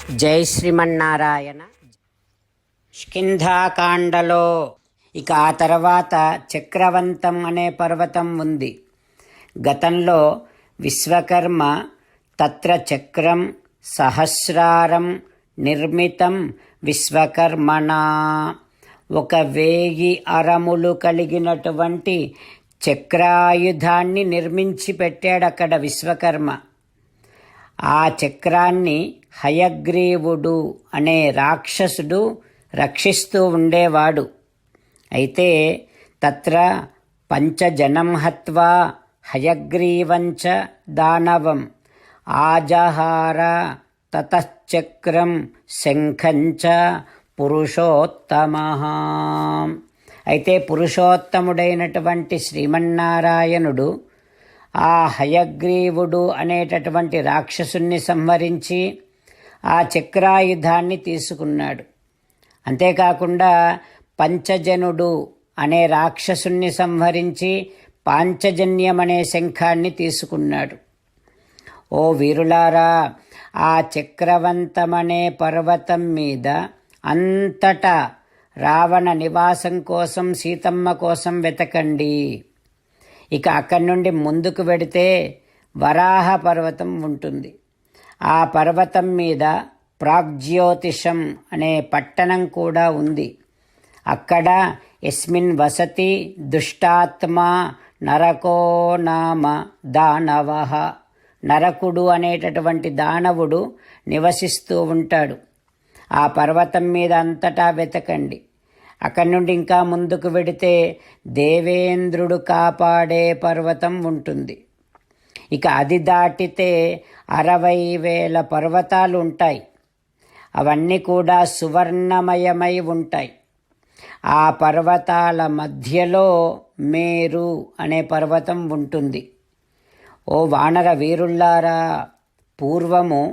జై శ్రీమన్నారాయణ. కిష్కింధాకాండలో ఇక ఆ తర్వాత చక్రవంతం అనే పర్వతం ఉంది. గతంలో విశ్వకర్మ తత్ర చక్రం సహస్రారం నిర్మితం విశ్వకర్మణా, 1000 అరములు కలిగినటువంటి చక్రాయుధాన్ని నిర్మించి పెట్టాడు అక్కడ విశ్వకర్మ. ఆ చక్రాన్ని హయగ్రీవుడు అనే రాక్షసుడు రక్షిస్తూ ఉండేవాడు. అయితే తత్ర పంచజనం హత్వా హయగ్రీవంచ దానవం ఆజహార తతశ్చక్రం శంఖంచ పురుషోత్తమః. అయితే పురుషోత్తముడైనటువంటి శ్రీమన్నారాయణుడు ఆ హయగ్రీవుడు అనేటటువంటి రాక్షసుణ్ణి సంహరించి ఆ చక్రాయుధాన్ని తీసుకున్నాడు. అంతేకాకుండా పంచజనుడు అనే రాక్షసుణ్ణి సంహరించి పాంచజన్యం అనే శంఖాన్ని తీసుకున్నాడు. ఓ వీరులారా, ఆ చక్రవంతమనే పర్వతం మీద అంతటా రావణ నివాసం కోసం, సీతమ్మ కోసం వెతకండి. ఇక అక్కడి నుండి ముందుకు వెడితే వరాహ పర్వతం ఉంటుంది. ఆ పర్వతం మీద ప్రాగ్జ్యోతిషం అనే పట్టణం కూడా ఉంది. అక్కడ యస్మిన్ వసతి దుష్టాత్మా నరకో నామ దానవః, నరకుడు అనేటటువంటి దానవుడు నివసిస్తూ ఉంటాడు. ఆ పర్వతం మీద అంతటా వెతకండి. అక్కడి నుండి ఇంకా ముందుకు వెడితే దేవేంద్రుడు కాపాడే పర్వతం ఉంటుంది. ఇక అది దాటితే 60,000 పర్వతాలు ఉంటాయి. అవన్నీ కూడా సువర్ణమయమై ఉంటాయి. ఆ పర్వతాల మధ్యలో మేరు అనే పర్వతం ఉంటుంది. ఓ వానర వీరుల్లారా, పూర్వము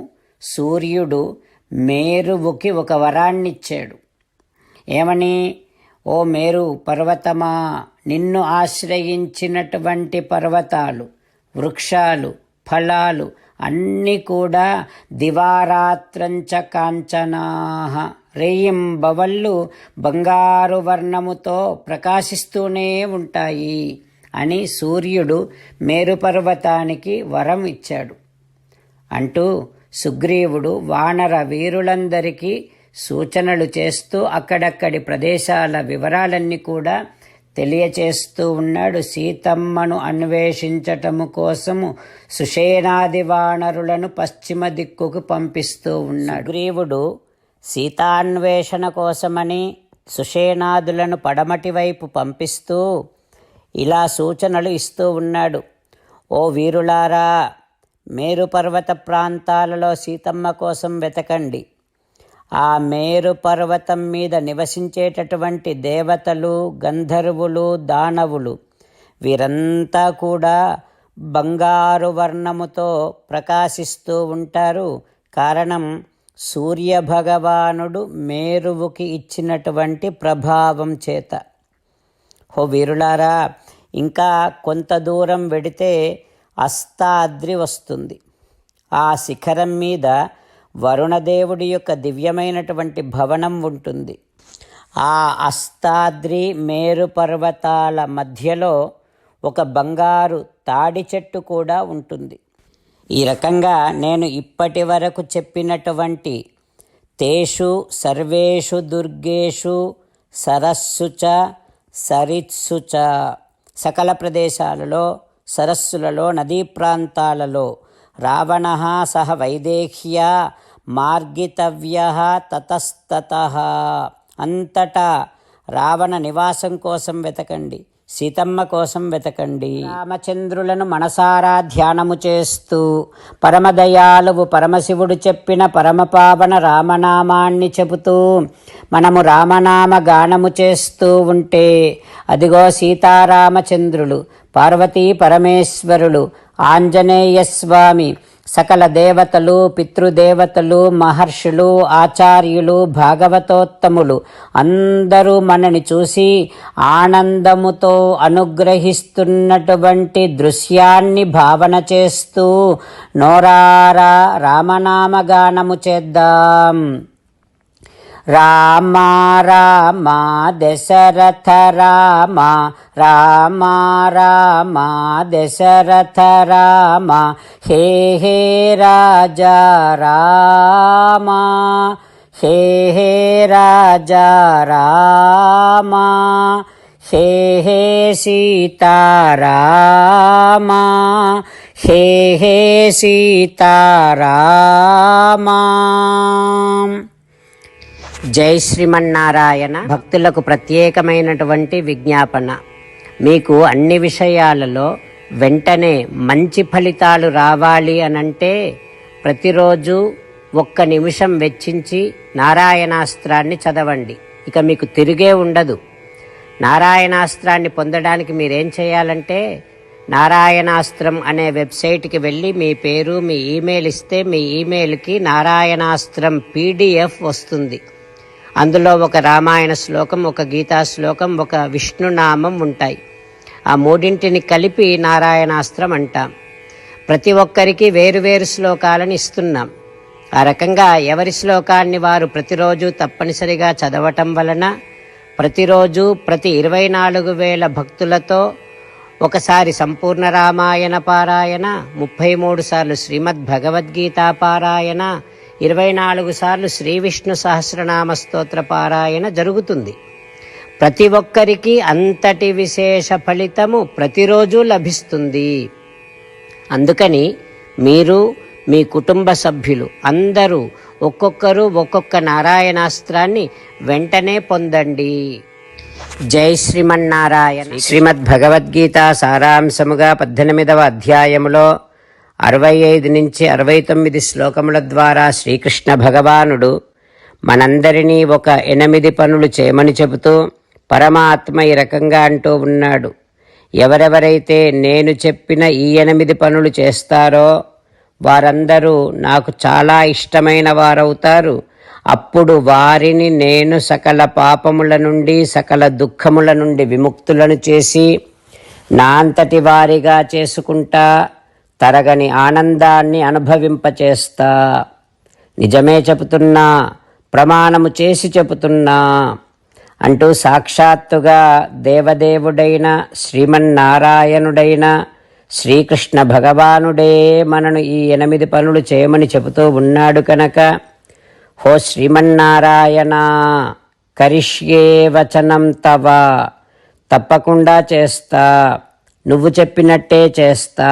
సూర్యుడు మేరువుకి ఒక వరాన్నిచ్చాడు. ఏమని? ఓ మేరు పర్వతమా, నిన్ను ఆశ్రయించినటువంటి పర్వతాలు, వృక్షాలు, ఫలాలు అన్నీ కూడా దివారాత్రంచ కాంచనాః, రేయింబవళ్ళు బంగారు వర్ణముతో ప్రకాశిస్తూనే ఉంటాయి అని సూర్యుడు మేరు పర్వతానికి వరం ఇచ్చాడు. అంటూ సుగ్రీవుడు వానర వీరులందరికీ సూచనలు చేస్తూ అక్కడక్కడి ప్రదేశాల వివరాలన్నీ కూడా తెలియచేస్తూ ఉన్నాడు. సీతమ్మను అన్వేషించటము కోసము సుషేనాది వానరులను పశ్చిమ దిక్కుకు పంపిస్తూ ఉన్నాడు. సుగ్రీవుడు సీతాన్వేషణ కోసమని సుషేనాదులను పడమటి వైపు పంపిస్తూ ఇలా సూచనలు ఇస్తూ ఉన్నాడు. ఓ వీరులారా, మేరు పర్వత ప్రాంతాలలో సీతమ్మ కోసం వెతకండి. ఆ మేరు పర్వతం మీద నివసించేటటువంటి దేవతలు, గంధర్వులు, దానవులు వీరంతా కూడా బంగారు వర్ణముతో ప్రకాశిస్తూ ఉంటారు. కారణం సూర్యభగవానుడు మేరువుకి ఇచ్చినటువంటి ప్రభావం చేత. హో వీరులారా, ఇంకా కొంత దూరం వెడితే అస్తాద్రి వస్తుంది. ఆ శిఖరం మీద వరుణదేవుడి యొక్క దివ్యమైనటువంటి భవనం ఉంటుంది. ఆ అస్తాద్రి మేరు పర్వతాల మధ్యలో ఒక బంగారు తాడి చెట్టు కూడా ఉంటుంది. ఈ రకంగా నేను ఇప్పటి వరకు చెప్పినటువంటి తేషు సర్వేషు దుర్గేషు సరస్సుచ సరిత్సుచ, సకల ప్రదేశాలలో, సరస్సులలో, నదీ ప్రాంతాలలో రావణః సహ వైదేహ్యా మార్గితవ్యః తతస్తతః, అంతటా రావణ నివాసం కోసం వెతకండి, సీతమ్మ కోసం వెతకండి. రామచంద్రులను మనసారా ధ్యానము చేస్తూ పరమదయాలువు పరమశివుడు చెప్పిన పరమపావన రామనామాన్ని చెబుతూ మనము రామనామ గానము చేస్తూ ఉంటే అదిగో సీతారామచంద్రులు, పార్వతీ పరమేశ్వరులు, ఆంజనేయస్వామి, సకల దేవతలు, పితృదేవతలు, మహర్షులు, ఆచార్యులు, భాగవతోత్తములు అందరూ మనని చూసి ఆనందముతో అనుగ్రహిస్తున్నటువంటి దృశ్యాన్ని భావన చేస్తూ నోరారా రామనామగానము చేద్దాం. రామ రామ దశరథ రామ, రామ రామ దశరథ రామ, హే హే రాజా రామ, హే హే రాజా రామ, హే హే సీతారామ, హే హే సీతారామ. జై శ్రీమన్నారాయణ. భక్తులకు ప్రత్యేకమైనటువంటి విజ్ఞాపన. మీకు అన్ని విషయాలలో వెంటనే మంచి ఫలితాలు రావాలి అనంటే ప్రతిరోజు 1 నిమిషం వెచ్చించి నారాయణాస్త్రాన్ని చదవండి. ఇక మీకు తిరిగే ఉండదు. నారాయణాస్త్రాన్ని పొందడానికి మీరేం చేయాలంటే నారాయణాస్త్రం అనే వెబ్సైట్కి వెళ్ళి మీ పేరు, మీ ఈమెయిల్ ఇస్తే మీ ఈమెయిల్కి నారాయణాస్త్రం PDF వస్తుంది. అందులో ఒక రామాయణ శ్లోకం, ఒక గీతా శ్లోకం, ఒక విష్ణునామం ఉంటాయి. ఆ మూడింటిని కలిపి నారాయణాస్త్రం అంటాం. ప్రతి ఒక్కరికి వేరువేరు శ్లోకాలను ఇస్తున్నాం. ఆ రకంగా ఎవరి శ్లోకాన్ని వారు ప్రతిరోజు తప్పనిసరిగా చదవటం వలన ప్రతిరోజు ప్రతి 24,000 భక్తులతో ఒకసారి సంపూర్ణ రామాయణ పారాయణ, 33 సార్లు శ్రీమద్ భగవద్గీత పారాయణ, 24 సార్లు శ్రీ విష్ణు సహస్రనామ స్తోత్ర పారాయణ జరుగుతుంది. ప్రతి ఒక్కరికి అంతటి విశేష ఫలితము ప్రతిరోజు లభిస్తుంది. అందుకని మీరు, మీ కుటుంబ సభ్యులు అందరూ ఒక్కొక్కరు ఒక్కొక్క నారాయణాస్త్రాన్ని వెంటనే పొందండి. జై శ్రీమన్నారాయణ. శ్రీమద్ భగవద్గీత సారాంశముగా 18వ అధ్యాయములో 65 నుంచి 69 శ్లోకముల ద్వారా శ్రీకృష్ణ భగవానుడు మనందరినీ ఒక 8 పనులు చేయమని చెబుతూ పరమాత్మ ఈ రకంగా అంటూ ఉన్నాడు. ఎవరెవరైతే నేను చెప్పిన ఈ 8 పనులు చేస్తారో వారందరూ నాకు చాలా ఇష్టమైన వారవుతారు. అప్పుడు వారిని నేను సకల పాపముల నుండి, సకల దుఃఖముల నుండి విముక్తులను చేసి నా అంతటి వారిగా చేసుకుంటా, తరగని ఆనందాన్ని అనుభవింపచేస్తా. నిజమే చెబుతున్నా, ప్రమాణము చేసి చెబుతున్నా అంటూ సాక్షాత్తుగా దేవదేవుడైన శ్రీమన్నారాయణుడైన శ్రీకృష్ణ భగవానుడే మనను ఈ 8 పనులు చేయమని చెబుతూ ఉన్నాడు కనుక, హో శ్రీమన్నారాయణ, కరిష్యే వచనం తవ, తప్పకుండా చేస్తా, నువ్వు చెప్పినట్టే చేస్తా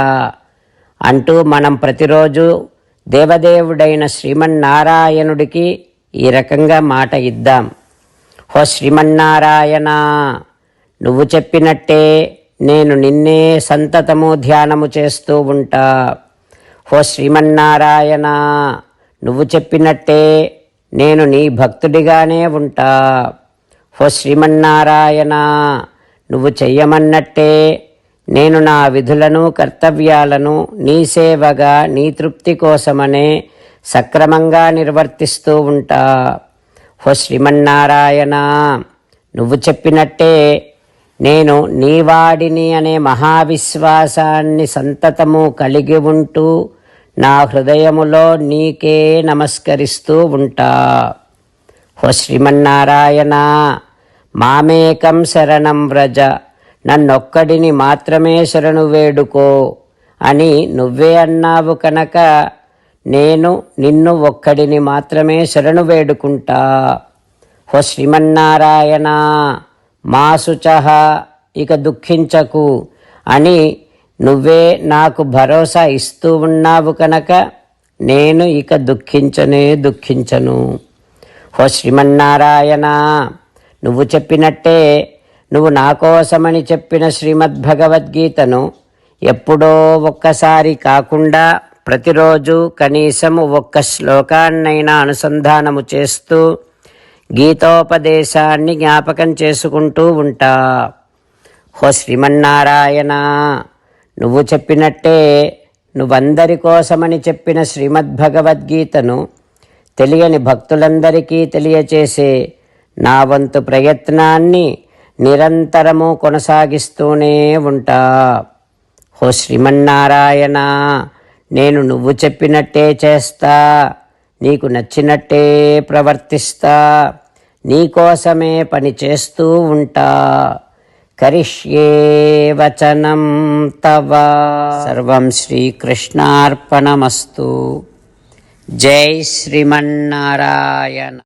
అంటూ మనం ప్రతిరోజు దేవదేవుడైన శ్రీమన్నారాయణుడికి ఈ రకంగా మాట ఇద్దాం. హో శ్రీమన్నారాయణ, నువ్వు చెప్పినట్టే నేను నిన్నే సంతతము ధ్యానము చేస్తూ ఉంటా. హో శ్రీమన్నారాయణ, నువ్వు చెప్పినట్టే నేను నీ భక్తుడిగానే ఉంటా. హో శ్రీమన్నారాయణ, నువ్వు చెయ్యమన్నట్టే నేను నా విధులను, కర్తవ్యాలను నీ సేవగా, నీ తృప్తి కోసమనే సక్రమంగా నిర్వర్తిస్తూ ఉంటా. హో శ్రీమన్నారాయణ, నువ్వు చెప్పినట్టే నేను నీవాడిని అనే మహావిశ్వాసాన్ని సంతతము కలిగి ఉంటూ నా హృదయములో నీకే నమస్కరిస్తూ ఉంటా. హో శ్రీమన్నారాయణ, మామేకం శరణం వ్రజ, నన్నొక్కడిని మాత్రమే శరణు వేడుకో అని నువ్వే అన్నావు కనుక నేను నిన్ను ఒక్కడిని మాత్రమే శరణు వేడుకుంటా. హో శ్రీమన్నారాయణ, మా శుచః, ఇక దుఃఖించకు అని నువ్వే నాకు భరోసా ఇస్తూ ఉన్నావు కనుక నేను ఇక దుఃఖించను. హో శ్రీమన్నారాయణ, నువ్వు చెప్పినట్టే నువ్వు నా కోసమని చెప్పిన శ్రీమద్భగవద్గీతను ఎప్పుడో ఒక్కసారి కాకుండా ప్రతిరోజు కనీసం 1 శ్లోకాన్నైనా అనుసంధానము చేస్తూ గీతోపదేశాన్ని జ్ఞాపకం చేసుకుంటూ ఉంటా. హో శ్రీమన్నారాయణ, నువ్వు చెప్పినట్టే నువ్వందరి కోసమని చెప్పిన శ్రీమద్భగవద్గీతను తెలియని భక్తులందరికీ తెలియచేసే నా వంతు ప్రయత్నాన్ని నిరంతరము కొనసాగిస్తూనే ఉంటా. ఓ శ్రీమన్నారాయణ, నేను నువ్వు చెప్పినట్టే చేస్తా, నీకు నచ్చినట్టే ప్రవర్తిస్తా, నీకోసమే పని చేస్తూ ఉంటా. కరిష్యే వచనం తవ. సర్వం శ్రీకృష్ణార్పణమస్తు. జై శ్రీమన్నారాయణ.